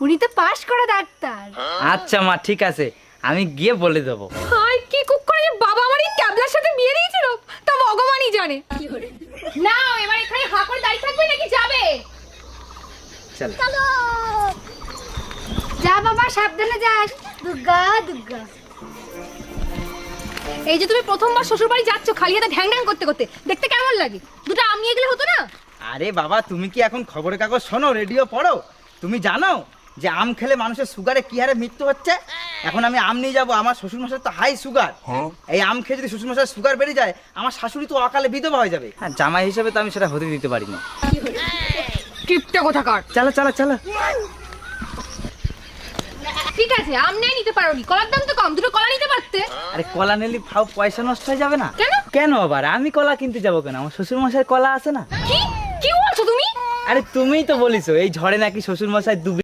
উনি তো পাশ করা ডাক্তার। আচ্ছা মা, ঠিক আছে, আমি গিয়ে বলে দেবো। হাই কি কুক করে যে বাবা আমার এই ক্যাবলার সাথে বিয়ে দিয়েছিল তা ভগবানই জানে। না এবার এখানে হা করে দাঁড়িয়ে থাকবে নাকি যাবে? চলো। যা বাবা, সাবধানে যাস। দুর্গা দুর্গা। এই যে তুমি প্রথমবার শ্বশুর বাড়ি যাচ্ছ খালি হাতে ঢ্যাং ঢ্যাং করতে করতে, দেখতে কেমন লাগে? দুটো আম নিয়ে গেলে হতো না? আরে বাবা, তুমি কি এখন খবরের কাগজ শোনো, রেডিও পড়ো? তুমি জানো যে আম খেলে মানুষের সুগারে কি হারে মৃত্যু হচ্ছে? এখন আমি আম নিয়ে যাবো, আমার শ্বশুরমশাই তো হাই সুগার। এই আম খেয়ে যদি শ্বশুরমশাই সুগার বেড়ে যায়, আমার শাশুড়ি তো অকালে বিধবা হয়ে যাবে। হ্যাঁ, জামাই হিসেবে তো আমি সেটা হতে দিতে পারি না। কিপটে কোথাকার। চলো চলো চলো। ঠিক আছে আম নিয়ে নিতে পারোনি, কলার দাম তো কম, দুটো কলা নিতে পারতে। আরে কলা নিলে ফাও পয়সা নষ্ট হয়ে যাবে না? কেন? কেন আবার আমি কলা কিনতে যাবো কেন? আমার শ্বশুরমশাই কলা আছে না। কি কি বলছো তুমি? আরে তুমিই তো বলিছো এই ঝড়ে নাকি শ্বশুরমশাই ডুবে